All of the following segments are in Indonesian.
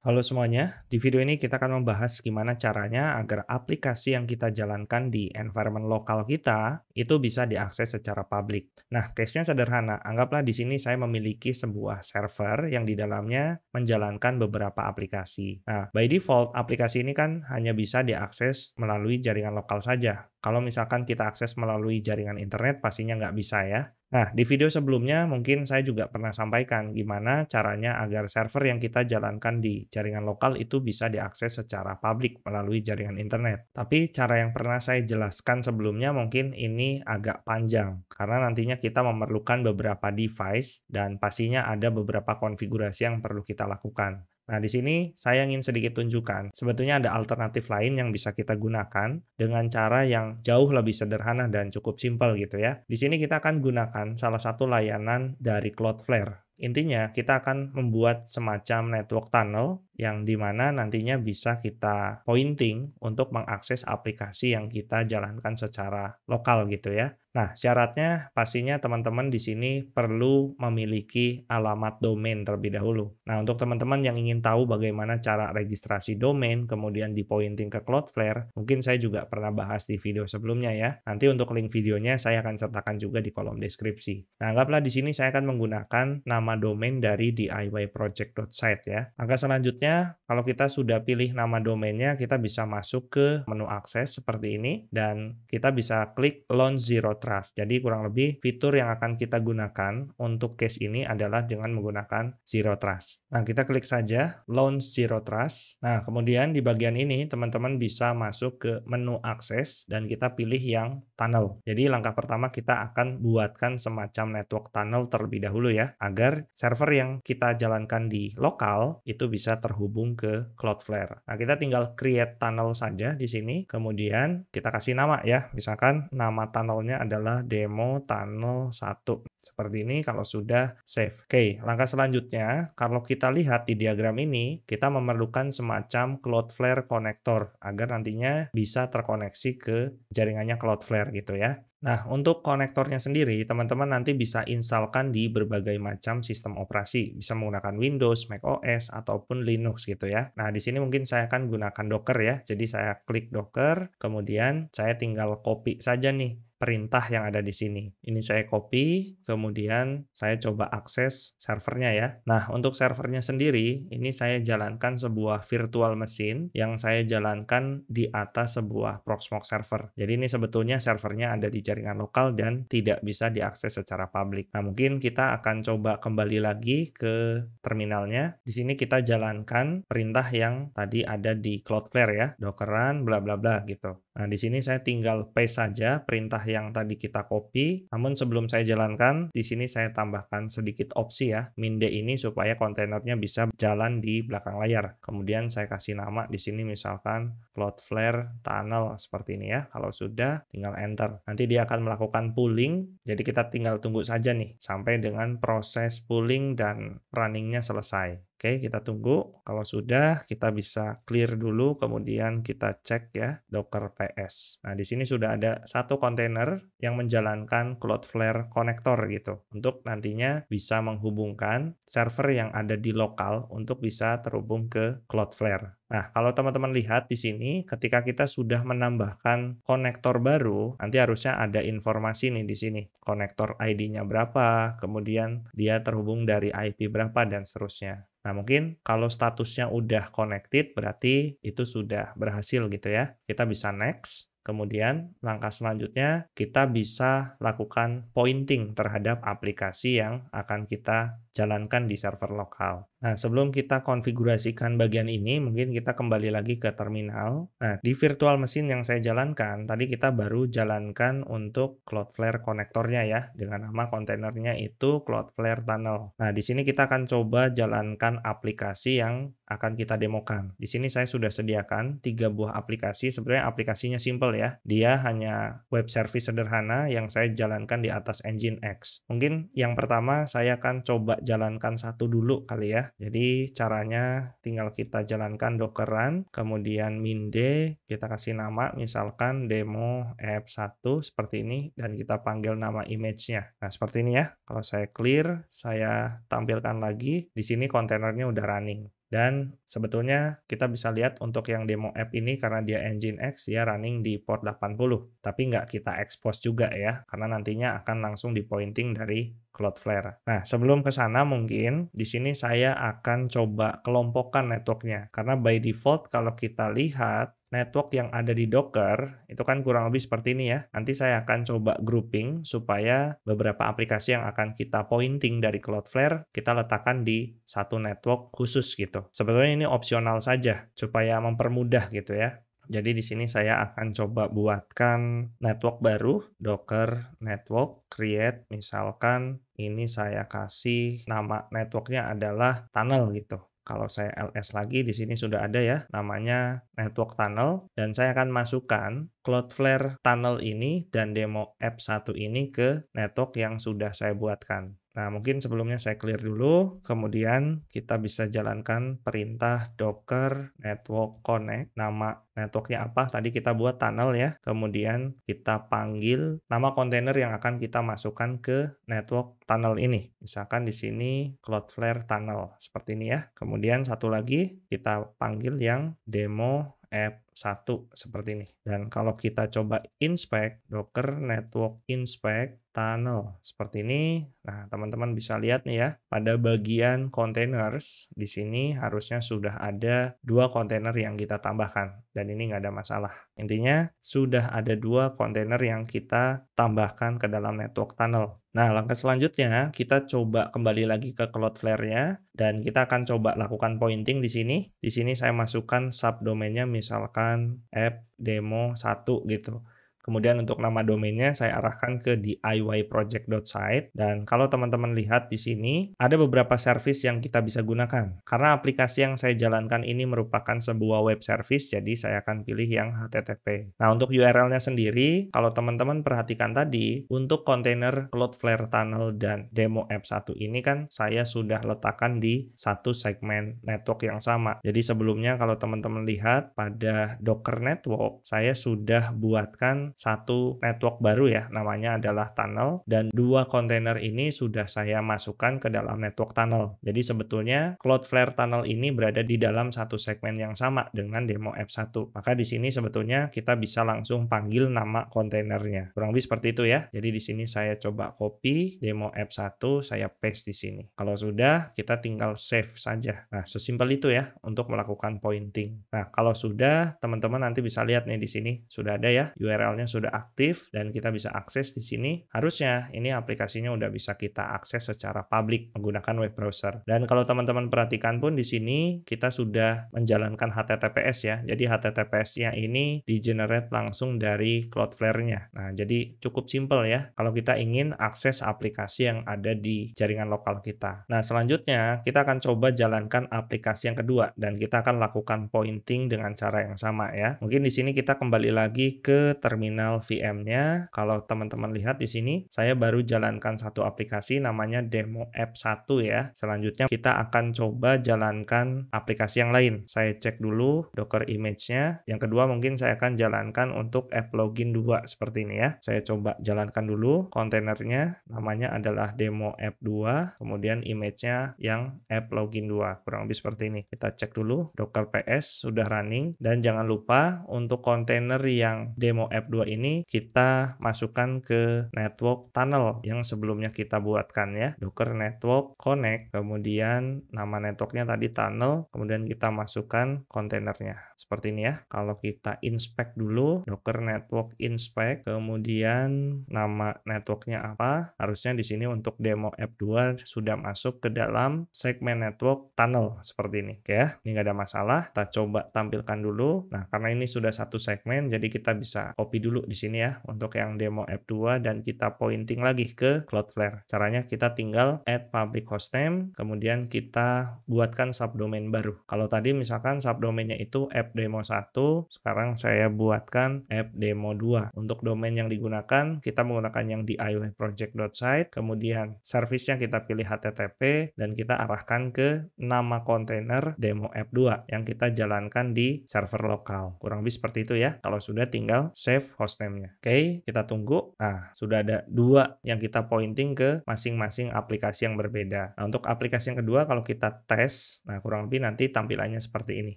Halo semuanya, di video ini kita akan membahas gimana caranya agar aplikasi yang kita jalankan di environment lokal kita itu bisa diakses secara publik. Nah, case-nya sederhana. Anggaplah di sini saya memiliki sebuah server yang di dalamnya menjalankan beberapa aplikasi. Nah, by default aplikasi ini kan hanya bisa diakses melalui jaringan lokal saja. Kalau misalkan kita akses melalui jaringan internet, pastinya nggak bisa ya. Nah, di video sebelumnya mungkin saya juga pernah sampaikan gimana caranya agar server yang kita jalankan di jaringan lokal itu bisa diakses secara publik melalui jaringan internet. Tapi cara yang pernah saya jelaskan sebelumnya mungkin ini agak panjang karena nantinya kita memerlukan beberapa device dan pastinya ada beberapa konfigurasi yang perlu kita lakukan. Nah, di sini saya ingin sedikit tunjukkan, sebetulnya ada alternatif lain yang bisa kita gunakan dengan cara yang jauh lebih sederhana dan cukup simpel gitu ya. Di sini kita akan gunakan salah satu layanan dari Cloudflare. Intinya, kita akan membuat semacam network tunnel yang dimana nantinya bisa kita pointing untuk mengakses aplikasi yang kita jalankan secara lokal gitu ya. Nah, syaratnya pastinya teman-teman di sini perlu memiliki alamat domain terlebih dahulu. Nah, untuk teman-teman yang ingin tahu bagaimana cara registrasi domain, kemudian di pointing ke Cloudflare, mungkin saya juga pernah bahas di video sebelumnya ya. Nanti untuk link videonya saya akan sertakan juga di kolom deskripsi. Nah, anggaplah di sini saya akan menggunakan nama domain dari diyproject.site ya. Langkah selanjutnya, kalau kita sudah pilih nama domainnya, kita bisa masuk ke menu akses seperti ini dan kita bisa klik Launch Zero Trust. Jadi kurang lebih fitur yang akan kita gunakan untuk case ini adalah dengan menggunakan Zero Trust. Nah, kita klik saja Launch Zero Trust. Nah, kemudian di bagian ini teman-teman bisa masuk ke menu akses dan kita pilih yang tunnel. Jadi langkah pertama kita akan buatkan semacam network tunnel terlebih dahulu ya, agar server yang kita jalankan di lokal itu bisa terhubung ke Cloudflare. Nah, kita tinggal create tunnel saja di sini, kemudian kita kasih nama ya. Misalkan nama tunnelnya adalah demo tunnel 1. Seperti ini kalau sudah save. Oke, langkah selanjutnya, kalau kita lihat di diagram ini, kita memerlukan semacam Cloudflare connector agar nantinya bisa terkoneksi ke jaringannya Cloudflare gitu ya. Nah, untuk konektornya sendiri, teman-teman nanti bisa instalkan di berbagai macam sistem operasi. Bisa menggunakan Windows, macOS, ataupun Linux gitu ya. Nah, di sini mungkin saya akan gunakan Docker ya. Jadi saya klik Docker, kemudian saya tinggal copy saja nih perintah yang ada di sini. Ini saya copy, kemudian saya coba akses servernya ya. Nah, untuk servernya sendiri, ini saya jalankan sebuah virtual machine yang saya jalankan di atas sebuah Proxmox server. Jadi ini sebetulnya servernya ada di jaringan lokal dan tidak bisa diakses secara publik. Nah, mungkin kita akan coba kembali lagi ke terminalnya. Di sini kita jalankan perintah yang tadi ada di Cloudflare ya, dockeran bla bla bla gitu. Nah, di sini saya tinggal paste saja perintah yang tadi kita copy. Namun sebelum saya jalankan, di sini saya tambahkan sedikit opsi ya, minde ini supaya kontainernya bisa jalan di belakang layar. Kemudian saya kasih nama di sini misalkan Cloudflare Tunnel seperti ini ya. Kalau sudah, tinggal enter. Nanti dia akan melakukan pooling, jadi kita tinggal tunggu saja nih sampai dengan proses pooling dan runningnya selesai. Oke, kita tunggu. Kalau sudah, kita bisa clear dulu, kemudian kita cek ya, Docker PS. Nah, di sini sudah ada satu kontainer yang menjalankan Cloudflare connector gitu, untuk nantinya bisa menghubungkan server yang ada di lokal untuk bisa terhubung ke Cloudflare. Nah, kalau teman-teman lihat di sini, ketika kita sudah menambahkan konektor baru, nanti harusnya ada informasi nih di sini. Konektor ID-nya berapa, kemudian dia terhubung dari IP berapa, dan seterusnya. Nah, mungkin kalau statusnya udah connected, berarti itu sudah berhasil gitu ya. Kita bisa next. Kemudian langkah selanjutnya kita bisa lakukan pointing terhadap aplikasi yang akan kita jalankan di server lokal. Nah, sebelum kita konfigurasikan bagian ini, mungkin kita kembali lagi ke terminal. Nah, di virtual machine yang saya jalankan, tadi kita baru jalankan untuk Cloudflare konektornya ya, dengan nama kontainernya itu Cloudflare Tunnel. Nah, di sini kita akan coba jalankan aplikasi yang akan kita demokan. Di sini saya sudah sediakan 3 buah aplikasi, sebenarnya aplikasinya simple ya. Dia hanya web service sederhana yang saya jalankan di atas Nginx. Mungkin yang pertama saya akan coba jalankan satu dulu kali ya. Jadi caranya tinggal kita jalankan dockeran, kemudian minde, kita kasih nama misalkan demo app 1 seperti ini, dan kita panggil nama image-nya. Nah, seperti ini ya. Kalau saya clear, saya tampilkan lagi, di sini kontainernya udah running. Dan sebetulnya kita bisa lihat untuk yang demo app ini karena dia Nginx dia running di port 80, tapi nggak kita expose juga ya, karena nantinya akan langsung di-pointing dari Cloudflare. Nah, sebelum ke sana mungkin di sini saya akan coba kelompokkan networknya, karena by default kalau kita lihat network yang ada di Docker itu kan kurang lebih seperti ini ya. Nanti saya akan coba grouping supaya beberapa aplikasi yang akan kita pointing dari Cloudflare kita letakkan di satu network khusus gitu. Sebetulnya ini opsional saja supaya mempermudah gitu ya. Jadi di sini saya akan coba buatkan network baru, Docker network create, misalkan ini saya kasih nama networknya adalah tunnel gitu. Kalau saya ls lagi di sini sudah ada ya namanya network tunnel dan saya akan masukkan Cloudflare tunnel ini dan demo app 1 ini ke network yang sudah saya buatkan. Nah, mungkin sebelumnya saya clear dulu, kemudian kita bisa jalankan perintah docker network connect. Nama networknya apa? Tadi kita buat tunnel ya. Kemudian kita panggil nama kontainer yang akan kita masukkan ke network tunnel ini. Misalkan di sini Cloudflare tunnel, seperti ini ya. Kemudian satu lagi kita panggil yang demo app 1 seperti ini. Dan kalau kita coba inspect docker network inspect tunnel seperti ini. Nah, teman-teman bisa lihat nih ya, pada bagian containers di sini harusnya sudah ada 2 kontainer yang kita tambahkan dan ini nggak ada masalah. Intinya sudah ada 2 kontainer yang kita tambahkan ke dalam network tunnel. Nah, langkah selanjutnya kita coba kembali lagi ke Cloudflare-nya dan kita akan coba lakukan pointing di sini. Di sini saya masukkan subdomainnya misalkan app demo 1 gitu. Kemudian untuk nama domainnya saya arahkan ke diyproject.site dan kalau teman-teman lihat di sini ada beberapa service yang kita bisa gunakan. Karena aplikasi yang saya jalankan ini merupakan sebuah web service jadi saya akan pilih yang HTTP. Nah, untuk URL-nya sendiri kalau teman-teman perhatikan tadi untuk kontainer Cloudflare tunnel dan demo app 1 ini kan saya sudah letakkan di satu segmen network yang sama. Jadi sebelumnya kalau teman-teman lihat pada Docker network saya sudah buatkan satu network baru ya, namanya adalah tunnel dan 2 kontainer ini sudah saya masukkan ke dalam network tunnel. Jadi sebetulnya Cloudflare tunnel ini berada di dalam satu segmen yang sama dengan demo app 1. Maka di sini sebetulnya kita bisa langsung panggil nama kontainernya. Kurang lebih seperti itu ya. Jadi di sini saya coba copy demo app 1, saya paste di sini. Kalau sudah, kita tinggal save saja. Nah, sesimpel itu ya untuk melakukan pointing. Nah, kalau sudah, teman-teman nanti bisa lihat nih di sini sudah ada ya URL-nya sudah aktif dan kita bisa akses di sini. Harusnya ini aplikasinya udah bisa kita akses secara publik menggunakan web browser. Dan kalau teman-teman perhatikan pun di sini kita sudah menjalankan HTTPS ya. Jadi HTTPS-nya ini di-generate langsung dari Cloudflare-nya. Nah, jadi cukup simple ya kalau kita ingin akses aplikasi yang ada di jaringan lokal kita. Nah, selanjutnya kita akan coba jalankan aplikasi yang kedua dan kita akan lakukan pointing dengan cara yang sama ya. Mungkin di sini kita kembali lagi ke terminal VM-nya. Kalau teman-teman lihat di sini, saya baru jalankan satu aplikasi namanya demo app 1 ya. Selanjutnya kita akan coba jalankan aplikasi yang lain. Saya cek dulu Docker image-nya. Yang kedua mungkin saya akan jalankan untuk app login 2 seperti ini ya. Saya coba jalankan dulu kontainernya, namanya adalah demo app 2, kemudian image-nya yang app login 2. Kurang lebih seperti ini. Kita cek dulu Docker PS sudah running dan jangan lupa untuk kontainer yang demo app 2 ini kita masukkan ke network tunnel yang sebelumnya kita buatkan ya. Docker network connect, kemudian nama networknya tadi tunnel, kemudian kita masukkan kontainernya. Seperti ini ya. Kalau kita inspect dulu, Docker network inspect, kemudian nama networknya apa? Harusnya di sini untuk demo app 2 sudah masuk ke dalam segmen network tunnel seperti ini. Oke ya, ini nggak ada masalah. Kita coba tampilkan dulu. Nah, karena ini sudah satu segmen, jadi kita bisa copy dulu di sini ya untuk yang demo app 2 dan kita pointing lagi ke Cloudflare. Caranya kita tinggal add public hostname, kemudian kita buatkan subdomain baru. Kalau tadi misalkan subdomainnya itu app demo 1, sekarang saya buatkan app demo 2. Untuk domain yang digunakan, kita menggunakan yang diyproject.site, kemudian service-nya kita pilih HTTP dan kita arahkan ke nama kontainer demo app 2 yang kita jalankan di server lokal. Kurang lebih seperti itu ya. Kalau sudah tinggal save hostname-nya. Oke, kita tunggu. Nah, sudah ada 2 yang kita pointing ke masing-masing aplikasi yang berbeda. Nah, untuk aplikasi yang kedua kalau kita tes, nah kurang lebih nanti tampilannya seperti ini.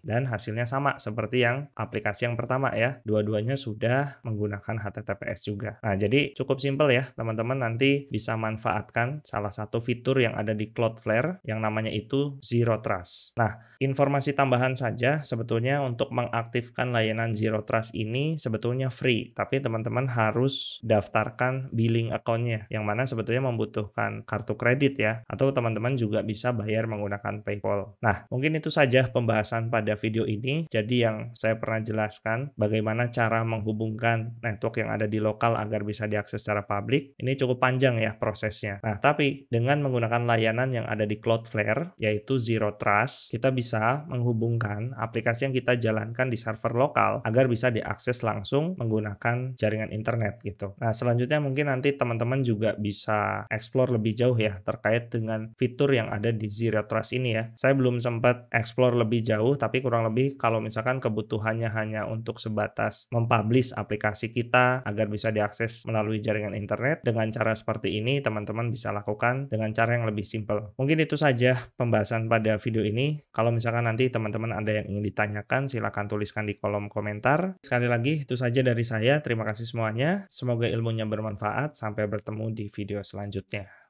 Dan hasilnya sama seperti yang aplikasi yang pertama ya. Dua-duanya sudah menggunakan HTTPS juga. Nah, jadi cukup simpel ya, teman-teman nanti bisa manfaatkan salah satu fitur yang ada di Cloudflare yang namanya itu Zero Trust. Nah, informasi tambahan saja sebetulnya untuk mengaktifkan layanan Zero Trust ini sebetulnya free, tapi teman-teman harus daftarkan billing account-nya, yang mana sebetulnya membutuhkan kartu kredit ya, atau teman-teman juga bisa bayar menggunakan PayPal. Nah, mungkin itu saja pembahasan pada video ini. Jadi yang saya pernah jelaskan bagaimana cara menghubungkan network yang ada di lokal agar bisa diakses secara publik. Ini cukup panjang ya prosesnya. Nah, tapi dengan menggunakan layanan yang ada di Cloudflare, yaitu Zero Trust, kita bisa menghubungkan aplikasi yang kita jalankan di server lokal agar bisa diakses langsung menggunakan jaringan internet gitu. Nah, selanjutnya mungkin nanti teman-teman juga bisa explore lebih jauh ya terkait dengan fitur yang ada di Zero Trust ini ya. Saya belum sempat explore lebih jauh, tapi kurang lebih kalau misalkan kebutuhannya hanya untuk sebatas mempublish aplikasi kita agar bisa diakses melalui jaringan internet, dengan cara seperti ini teman-teman bisa lakukan dengan cara yang lebih simpel. Mungkin itu saja pembahasan pada video ini. Kalau misalkan nanti teman-teman ada yang ingin ditanyakan, silakan tuliskan di kolom komentar. Sekali lagi, itu saja dari saya. Terima kasih semuanya. Semoga ilmunya bermanfaat. Sampai bertemu di video selanjutnya.